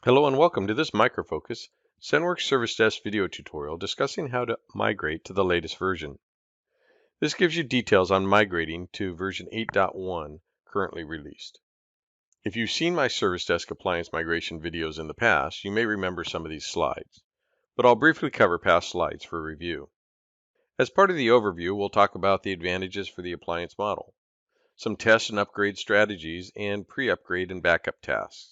Hello and welcome to this Focus ZENworks Service Desk video tutorial discussing how to migrate to the latest version. This gives you details on migrating to version 8.1 currently released. If you've seen my Service Desk appliance migration videos in the past, you may remember some of these slides, but I'll briefly cover past slides for review. As part of the overview, we'll talk about the advantages for the appliance model, some test and upgrade strategies, and pre-upgrade and backup tasks.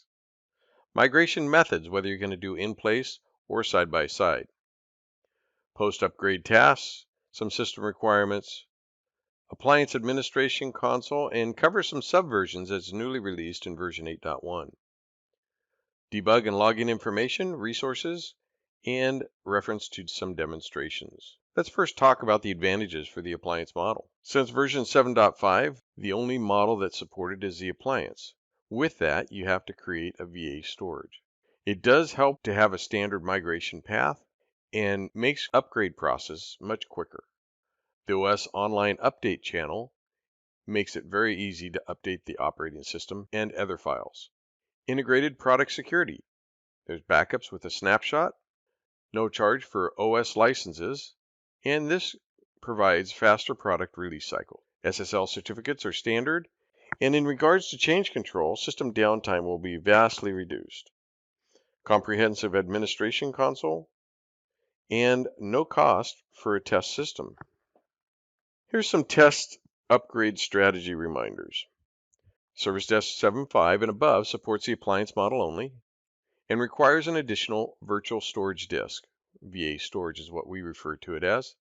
Migration methods, whether you're going to do in place or side by side. Post-upgrade tasks, some system requirements, appliance administration console, and cover some subversions as newly released in version 8.1. Debug and login information, resources, and reference to some demonstrations. Let's first talk about the advantages for the appliance model. Since version 7.5, the only model that's supported is the appliance. With that, you have to create a VA storage. It does help to have a standard migration path and makes upgrade process much quicker. The OS online update channel makes it very easy to update the operating system and other files. Integrated product security. There's backups with a snapshot, no charge for OS licenses, and this provides faster product release cycle. SSL certificates are standard, and in regards to change control, system downtime will be vastly reduced. Comprehensive administration console, and no cost for a test system. Here's some test upgrade strategy reminders. Service Desk 7.5 and above supports the appliance model only and requires an additional virtual storage disk. VA storage is what we refer to it as.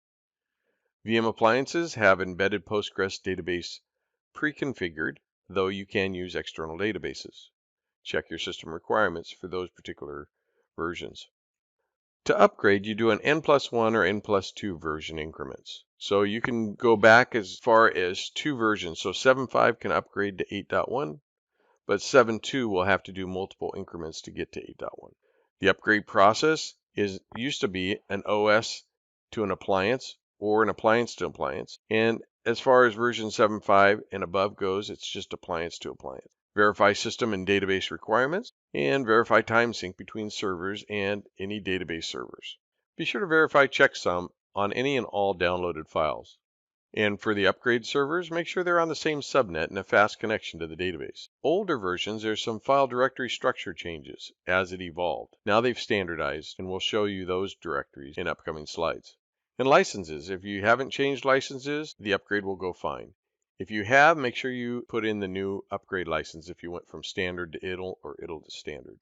VM appliances have embedded Postgres database pre-configured, though you can use external databases. Check your system requirements for those particular versions. To upgrade, you do an N+1 or N+2 version increments. So you can go back as far as 2 versions. So 7.5 can upgrade to 8.1, but 7.2 will have to do multiple increments to get to 8.1. The upgrade process used to be an OS to an appliance or an appliance to appliance. And as far as version 7.5 and above goes, it's just appliance to appliance. Verify system and database requirements, and verify time sync between servers and any database servers. Be sure to verify checksum on any and all downloaded files. And for the upgrade servers, make sure they're on the same subnet and a fast connection to the database. Older versions, there's some file directory structure changes as it evolved. Now they've standardized, and we'll show you those directories in upcoming slides. And licenses, if you haven't changed licenses, the upgrade will go fine. If you have, make sure you put in the new upgrade license if you went from standard to ITIL or ITIL to standard.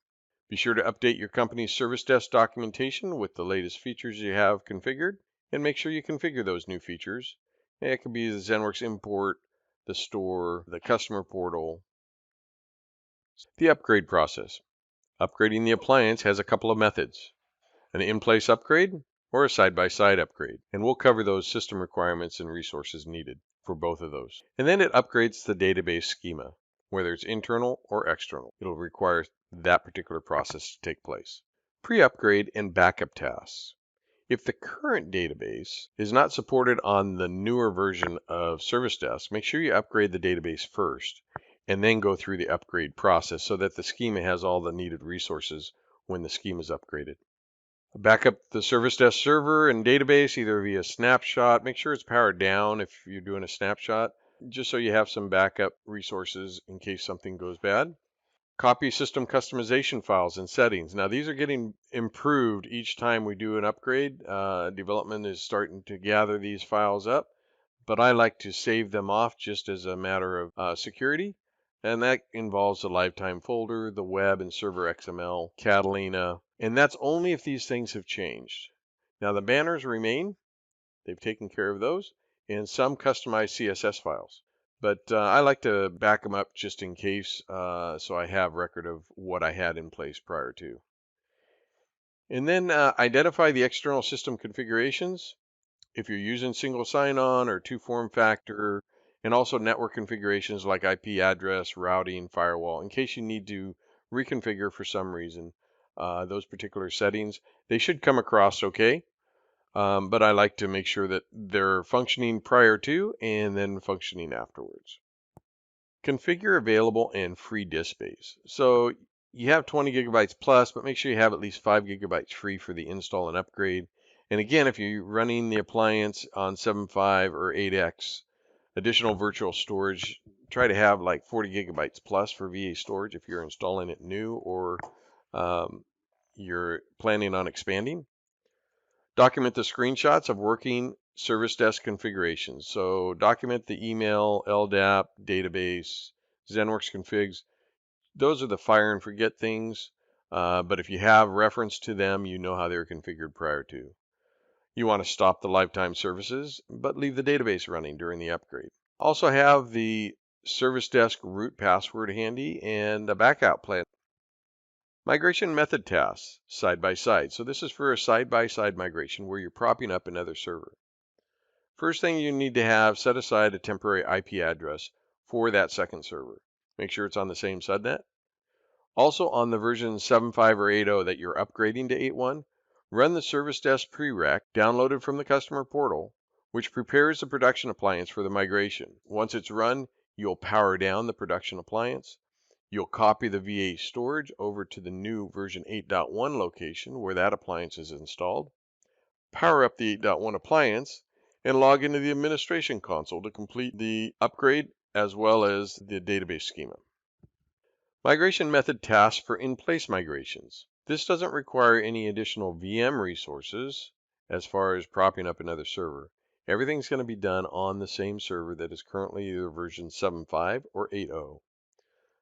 Be sure to update your company's Service Desk documentation with the latest features you have configured, and make sure you configure those new features. It could be the ZENworks import, the store, the customer portal. The upgrade process. Upgrading the appliance has a couple of methods: an in-place upgrade or a side-by-side upgrade. And we'll cover those system requirements and resources needed for both of those. And then it upgrades the database schema, whether it's internal or external. It'll require that particular process to take place. Pre-upgrade and backup tasks. If the current database is not supported on the newer version of Service Desk, make sure you upgrade the database first and then go through the upgrade process so that the schema has all the needed resources when the schema is upgraded. Back up the Service Desk server and database either via snapshot. Make sure it's powered down if you're doing a snapshot, just so you have some backup resources in case something goes bad. Copy system customization files and settings. Now these are getting improved each time we do an upgrade. Development is starting to gather these files up, but I like to save them off just as a matter of security. And that involves the lifetime folder, the web and server XML, Catalina, and that's only if these things have changed. Now the banners remain. They've taken care of those, and some customized CSS files. But I like to back them up just in case, so I have record of what I had in place prior to. And then identify the external system configurations. If you're using single sign-on or two form factor, and also network configurations like IP address, routing, firewall, in case you need to reconfigure for some reason those particular settings. They should come across okay, but I like to make sure that they're functioning prior to and then functioning afterwards. Configure available and free disk space. So you have 20 gigabytes plus, but make sure you have at least 5 gigabytes free for the install and upgrade. And again, if you're running the appliance on 7.5 or 8x, additional virtual storage, try to have like 40 gigabytes plus for VA storage if you're installing it new or you're planning on expanding. Document the screenshots of working service desk configurations. So document the email, LDAP, database, ZENworks configs. Those are the fire and forget things. But if you have reference to them, you know how they were configured prior to. You want to stop the lifetime services, but leave the database running during the upgrade. Also have the service desk root password handy and a backup plan. Migration method tasks, side by side. So this is for a side-by-side migration where you're propping up another server. First thing you need to have, set aside a temporary IP address for that second server. Make sure it's on the same subnet. Also on the version 7.5 or 8.0 that you're upgrading to 8.1, run the Service Desk prereq downloaded from the customer portal, which prepares the production appliance for the migration. Once it's run, you'll power down the production appliance. You'll copy the VA storage over to the new version 8.1 location where that appliance is installed. Power up the 8.1 appliance and log into the administration console to complete the upgrade as well as the database schema. Migration method tasks for in-place migrations. This doesn't require any additional VM resources as far as propping up another server. Everything's going to be done on the same server that is currently either version 7.5 or 8.0.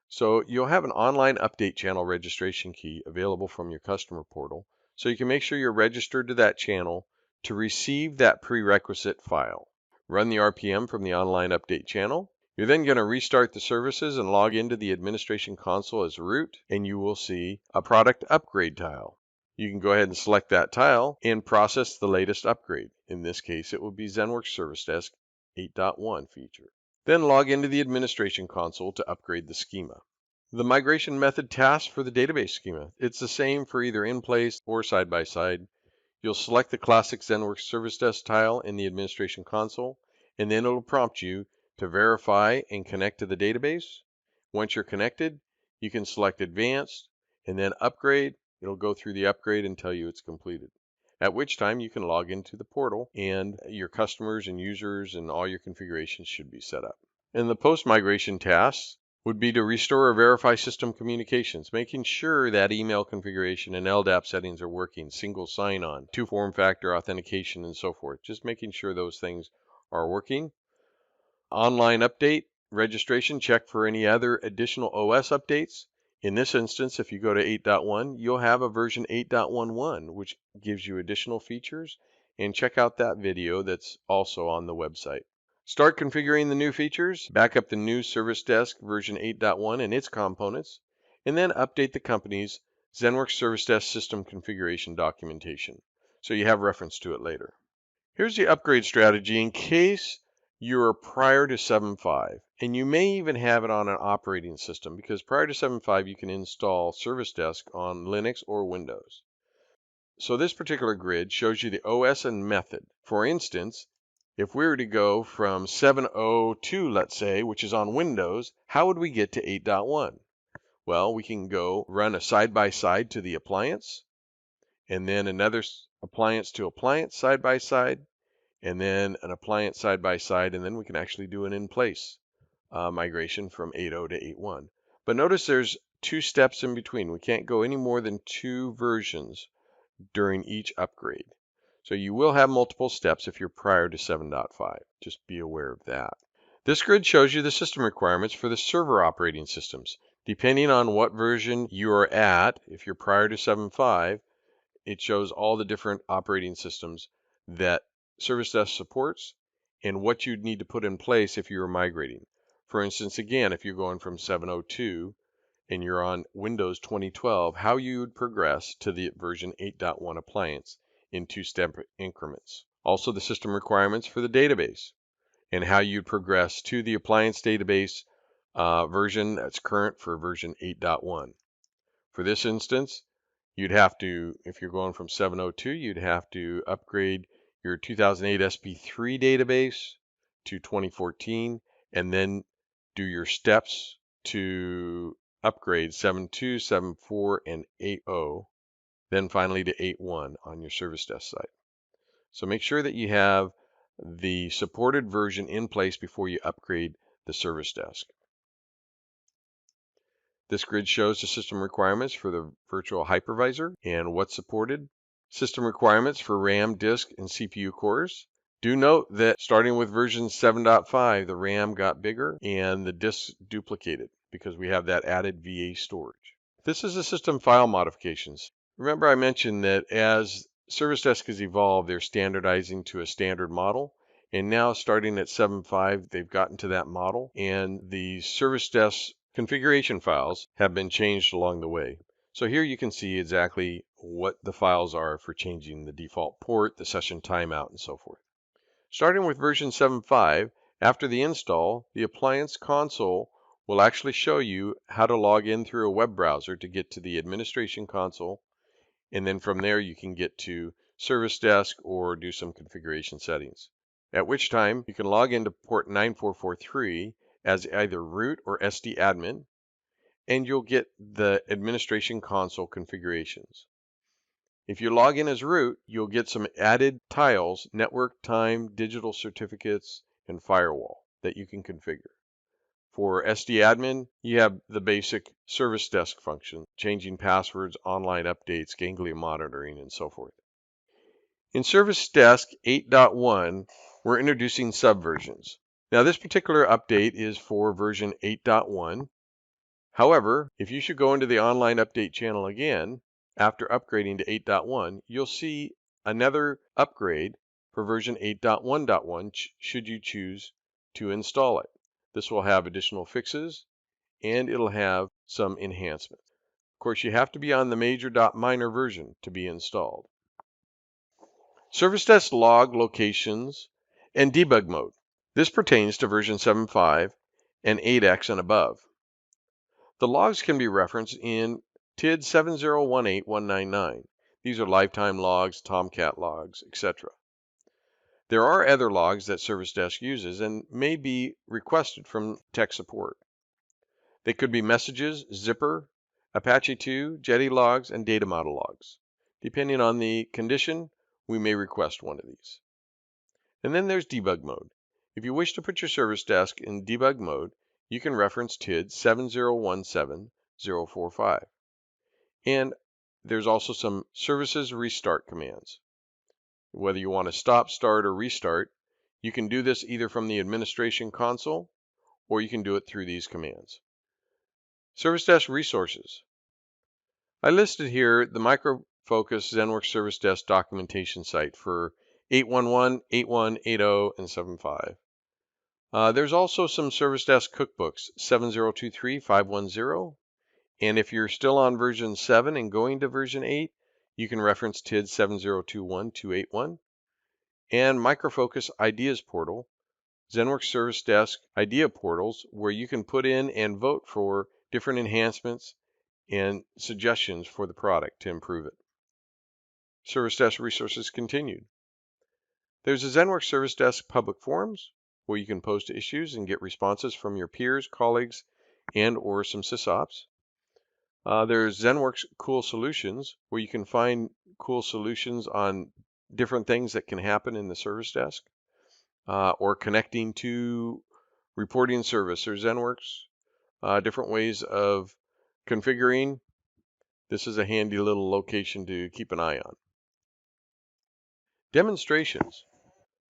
So you'll have an online update channel registration key available from your customer portal, so you can make sure you're registered to that channel to receive that prerequisite file. Run the RPM from the online update channel. You're then going to restart the services and log into the administration console as root, and you will see a product upgrade tile. You can go ahead and select that tile and process the latest upgrade. In this case, it will be ZENworks Service Desk 8.1 feature. Then log into the administration console to upgrade the schema. The migration method task for the database schema. It's the same for either in place or side by side. You'll select the Classic ZENworks Service Desk tile in the administration console, and then it'll prompt you to verify and connect to the database. Once you're connected, you can select Advanced and then Upgrade. It'll go through the upgrade and tell you it's completed. At which time you can log into the portal and your customers and users and all your configurations should be set up. And the post-migration tasks would be to restore or verify system communications, making sure that email configuration and LDAP settings are working, single sign-on, two-form factor authentication, and so forth. Just making sure those things are working. Online update, registration, check for any other additional OS updates. In this instance, if you go to 8.1, you'll have a version 8.11, which gives you additional features. And check out that video that's also on the website. Start configuring the new features, back up the new Service Desk version 8.1 and its components, and then update the company's ZENworks Service Desk system configuration documentation, so you have reference to it later. Here's the upgrade strategy in case you're prior to 7.5, and you may even have it on an operating system, because prior to 7.5 you can install Service Desk on Linux or Windows. So this particular grid shows you the OS and method. For instance, if we were to go from 7.02, let's say, which is on Windows, how would we get to 8.1? Well, we can go run a side-by-side to the appliance, and then another appliance to appliance side-by-side, and then an appliance side-by-side, and then we can actually do an in-place migration from 8.0 to 8.1. But notice there's 2 steps in between. We can't go any more than 2 versions during each upgrade. So you will have multiple steps if you're prior to 7.5. Just be aware of that. This grid shows you the system requirements for the server operating systems. Depending on what version you are at, if you're prior to 7.5, it shows all the different operating systems that Service Desk supports and what you'd need to put in place if you were migrating. For instance, again, if you're going from 7.02 and you're on Windows 2012, how you would progress to the version 8.1 appliance in 2-step increments. Also, the system requirements for the database and how you'd progress to the appliance database version that's current for version 8.1. For this instance, you'd have to, if you're going from 7.02, you'd have to upgrade your 2008 SP3 database to 2014 and then do your steps to upgrade 7.2, 7.4, and 8.0, then finally to 8.1 on your Service Desk site. So make sure that you have the supported version in place before you upgrade the Service Desk. This grid shows the system requirements for the virtual hypervisor and what's supported. System requirements for RAM, disk, and CPU cores. Do note that starting with version 7.5, the RAM got bigger and the disks duplicated because we have that added VA storage. This is the system file modifications. Remember I mentioned that as Service Desk has evolved, they're standardizing to a standard model. And now starting at 7.5, they've gotten to that model, and the Service Desk configuration files have been changed along the way. So here you can see exactly what the files are for changing the default port, the session timeout, and so forth. Starting with version 7.5, after the install, the Appliance console will actually show you how to log in through a web browser to get to the administration console, and then from there you can get to Service Desk or do some configuration settings. At which time you can log into port 9443 as either root or SD admin, and you'll get the administration console configurations. If you log in as root, you'll get some added tiles, network, time, digital certificates, and firewall that you can configure. For SD admin, you have the basic Service Desk function, changing passwords, online updates, ganglia monitoring, and so forth. In Service Desk 8.1, we're introducing subversions. Now this particular update is for version 8.1. However, if you should go into the online update channel again, after upgrading to 8.1, you'll see another upgrade for version 8.1.1 should you choose to install it. This will have additional fixes and it'll have some enhancements. Of course, you have to be on the major.minor version to be installed. Service Desk Log Locations and Debug Mode. This pertains to version 7.5 and 8.x and above. The logs can be referenced in TID 7018199. These are lifetime logs, Tomcat logs, etc. There are other logs that Service Desk uses and may be requested from tech support. They could be messages, zipper, Apache 2, Jetty logs, and data model logs. Depending on the condition, we may request one of these. And then there's debug mode. If you wish to put your Service Desk in debug mode, you can reference TID 7017045. And there's also some services restart commands. Whether you want to stop, start, or restart, you can do this either from the administration console or you can do it through these commands. Service Desk resources. I listed here the Micro Focus ZENworks Service Desk documentation site for 8.1.1, 8.1, 8.0, and 7.5. There's also some Service Desk cookbooks, 7023, 510, and if you're still on version 7 and going to version 8, you can reference TID 7021, 281, and Micro Focus Ideas Portal, ZENworks Service Desk idea portals, where you can put in and vote for different enhancements and suggestions for the product to improve it. Service Desk resources continued. There's a ZENworks Service Desk public forums where you can post issues and get responses from your peers, colleagues, and or some sysops. There's ZENworks Cool Solutions where you can find cool solutions on different things that can happen in the Service Desk or connecting to reporting service or ZENworks, different ways of configuring. This is a handy little location to keep an eye on. Demonstrations.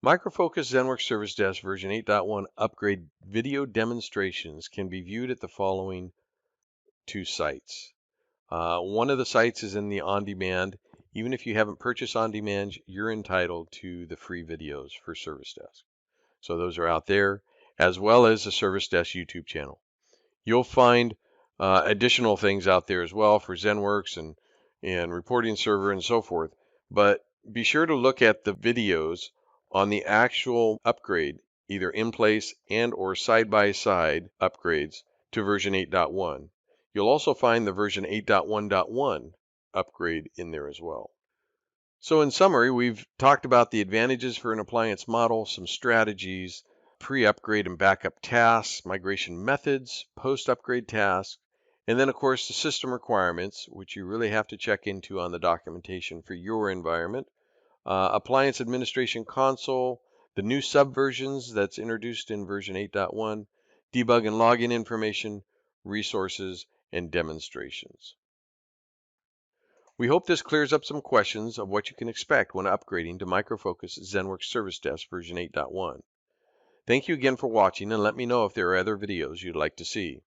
Micro Focus ZENworks Service Desk version 8.1 upgrade video demonstrations can be viewed at the following two sites. One of the sites is in the on-demand. Even if you haven't purchased on-demand, you're entitled to the free videos for Service Desk. So those are out there, as well as the Service Desk YouTube channel. You'll find additional things out there as well for ZENworks and reporting server and so forth. But be sure to look at the videos on the actual upgrade, either in place and or side-by-side upgrades to version 8.1. You'll also find the version 8.1.1 upgrade in there as well. So in summary, we've talked about the advantages for an appliance model, some strategies, pre-upgrade and backup tasks, migration methods, post-upgrade tasks, And then, of course, the system requirements, which you really have to check into on the documentation for your environment. Appliance Administration Console, the new subversions that's introduced in version 8.1, debug and login information, resources, and demonstrations. We hope this clears up some questions of what you can expect when upgrading to Micro Focus ZENworks Service Desk version 8.1. Thank you again for watching, and let me know if there are other videos you'd like to see.